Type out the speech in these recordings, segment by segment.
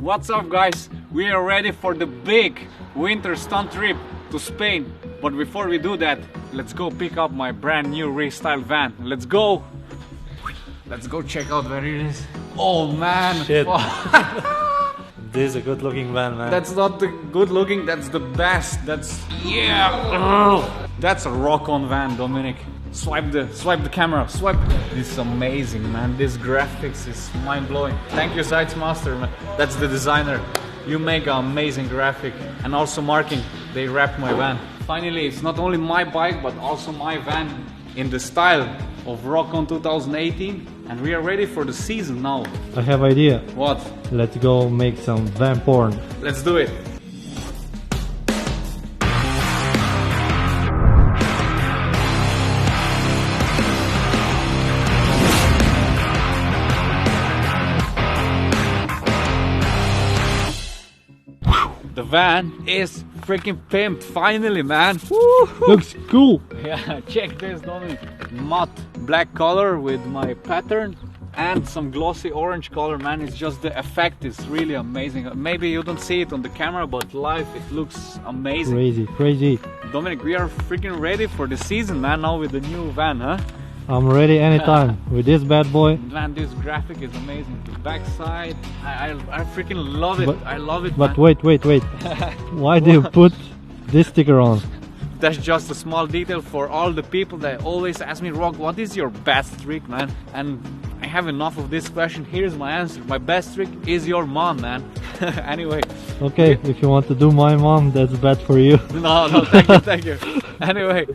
What's up guys? We are ready for the big winter stunt trip to Spain. But before we do that, let's go pick up my brand new restyled van. Let's go! Let's go check out where it is. Oh man! Shit. This is a good looking van, man. That's not the good looking, that's the best. That's, yeah! That's a rock on van, Dominic. Swipe the camera, swipe. This is amazing, man. This graphics is mind-blowing. Thank you, Sites Master, man. That's the designer. You make an amazing graphic. And also marking, they wrapped my van. Finally, it's not only my bike, but also my van in the style of Rockon 2018. And we are ready for the season now. I have idea. What? Let's go make some van porn. Let's do it. The van is freaking pimped, finally, man. Looks cool. Yeah, check this, Dominic. Matte black color with my pattern and some glossy orange color, man. It's just the effect is really amazing. Maybe you don't see it on the camera, but live it looks amazing. Crazy, crazy. Dominic, we are freaking ready for the season, man, now with the new van, huh? I'm ready anytime with this bad boy. Man, this graphic is amazing. The backside, I freaking love it. I love it, But man. wait. Why do you put this sticker on? That's just a small detail for all the people that always ask me, Rock, what is your best trick, man? And I have enough of this question. Here's my answer. My best trick is your mom, man. Anyway. Okay, if you want to do my mom, that's bad for you. No, thank you. Anyway,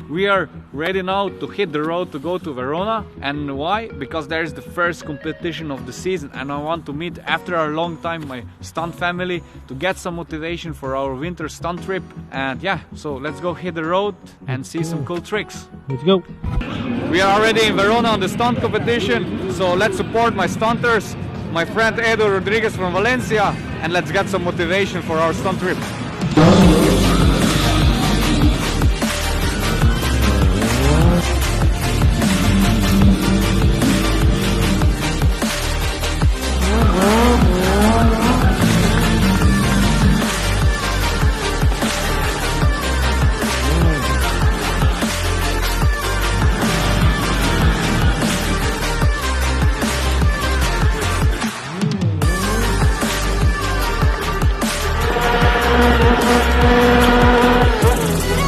we are ready now to hit the road to go to Verona. And why? Because there is the first competition of the season and I want to meet, after a long time, my stunt family to get some motivation for our winter stunt trip. And yeah, so let's go hit the road and see some cool tricks. Let's go. We are already in Verona on the stunt competition, so let's support my stunters, my friend Edo Rodriguez from Valencia, and let's get some motivation for our stunt trip.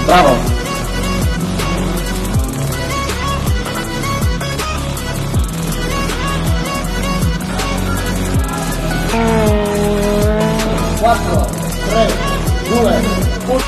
Bravo! Quattro, tre, due, uno.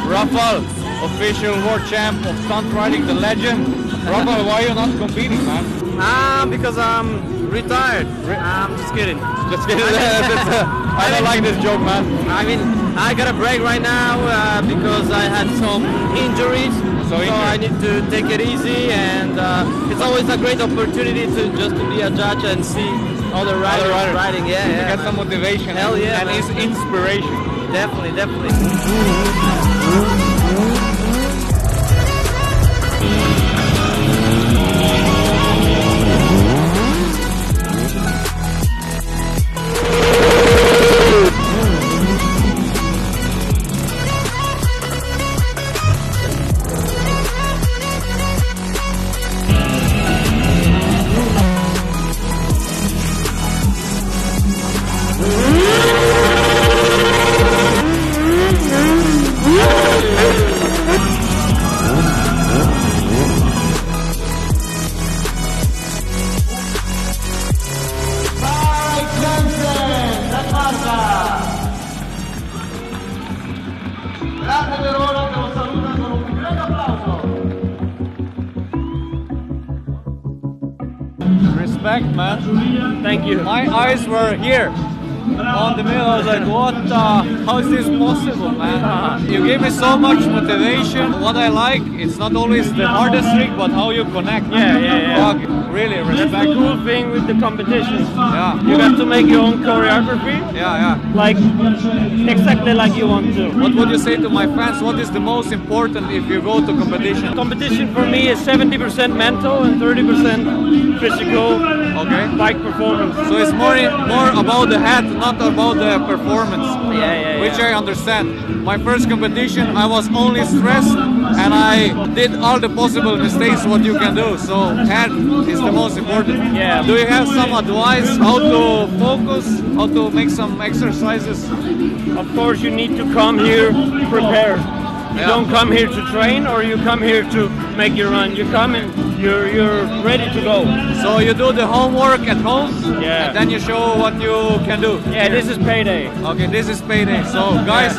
Rafael, official world champ of stunt riding, the legend. Rafael, why are you not competing, man? Because I'm retired. I'm just kidding. Just kidding. I don't like this joke, man. I mean, I got a break right now because I had some injuries. So I need to take it easy, and it's always a great opportunity to just to be a judge and see other riders riding. Yeah, to get some motivation. Hell yeah, and it's inspiration. Definitely. Grande Verona che lo saluta con un grande applauso. Respect, man. Thank you. My eyes were here. on the middle. I was like, what how is this possible, man? You gave me so much motivation. What I like, it's not always the hardest trick, but how you connect. Fuck, really respect. That's the cool thing with the competitions. Yeah. You have to make your own choreography. Yeah. Like, exactly like you want to. What would you say to my fans? What is the most important if you go to competition? Competition for me is 70% mental and 30% physical. Okay. Bike performance. So it's more about the head, not about the performance. Yeah. Which I understand. My first competition, I was only stressed and I did all the possible mistakes what you can do. So head is the most important. Yeah. Do you have some advice how to focus, how to make some exercises? Of course, you need to come here prepared. You don't come here to train, or you come here to make your run. You come and you're ready to go. So you do the homework at home, Yeah. and then you show what you can do. Yeah, this is payday. Okay, this is payday. So guys,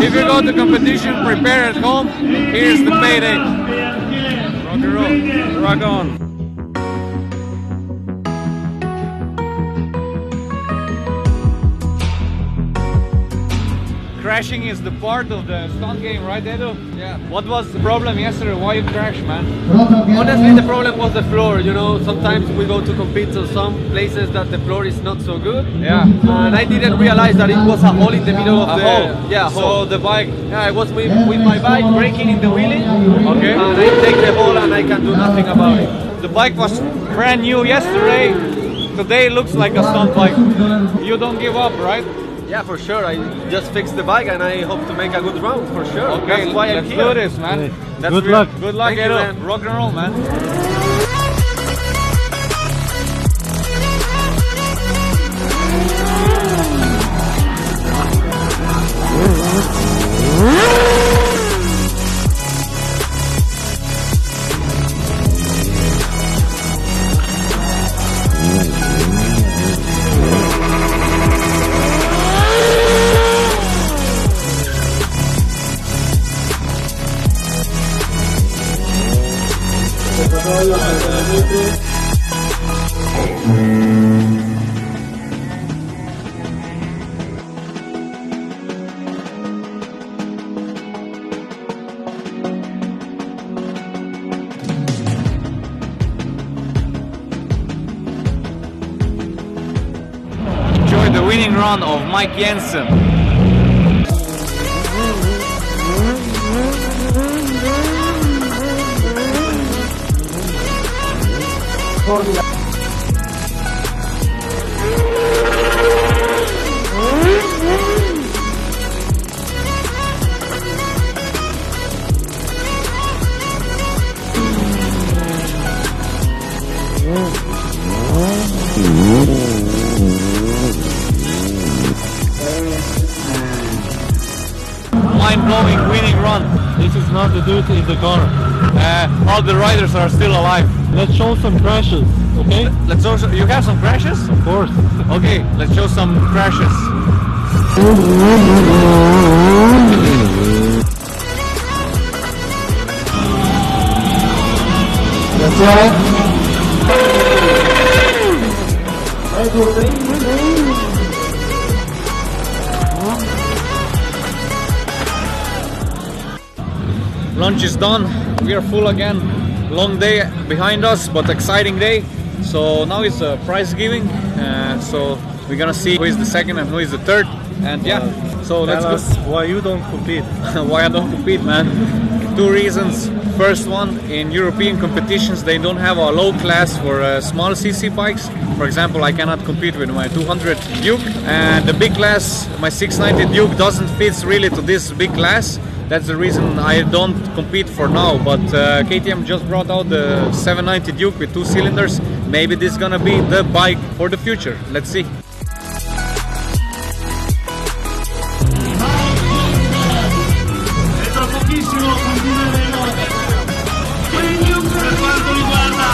if you go to competition, prepare at home. Here's the payday. Rock and roll. Rock on. Crashing is the part of the stunt game, right, Edu? Yeah. What was the problem yesterday? Why you crashed, man? Honestly, the problem was the floor. You know, sometimes we go to compete to some places that the floor is not so good. Yeah. And I didn't realize that it was a hole in the middle of A the hole. Yeah, So hole. the bike. Yeah, I was with my bike breaking in the wheelie. Okay. And I take the hole and I can do nothing about it. The bike was brand new yesterday. Today it looks like a stunt bike. You don't give up, right? Yeah, for sure. I just fixed the bike and I hope to make a good round for sure. Okay, That's why I'm let's here. do this, man. That's Good luck. Good luck, Thank you, Edu. man. Rock and roll, man. Enjoy the winning run of Mike Jensen. Mind-blowing winning run. This is not the dude in the car. All the riders are still alive. Let's show some crashes, okay? Let's also. You have some crashes? Of course. Okay, let's show some crashes. That's right. Lunch is done. We are full again. Long day behind us, but exciting day. So now it's a prize giving. So we're gonna see who is the second and who is the third. And yeah, so let's Tell go. us why you don't compete. Why I don't compete, man? Two reasons. First one, in European competitions they don't have a low class for small CC bikes. For example, I cannot compete with my 200 Duke, and the big class, my 690 Duke, doesn't fit really to this big class. That's the reason I don't compete for now. But KTM just brought out the 790 Duke with 2 cylinders. Maybe this is gonna be the bike for the future. Let's see. Tra pochissimo continueremo. Per quanto riguarda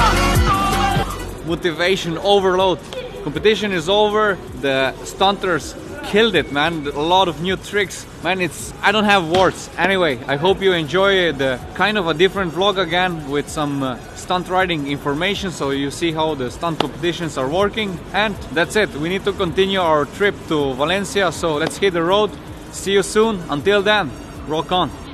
Motivation overload. Competition is over. The stunters killed it, man. A lot of new tricks, man. I don't have words. Anyway, I hope you enjoy the kind of a different vlog again with some stunt riding information, so you see how the stunt competitions are working. And that's it. We need to continue our trip to Valencia, so let's hit the road. See you soon. Until then, rock on.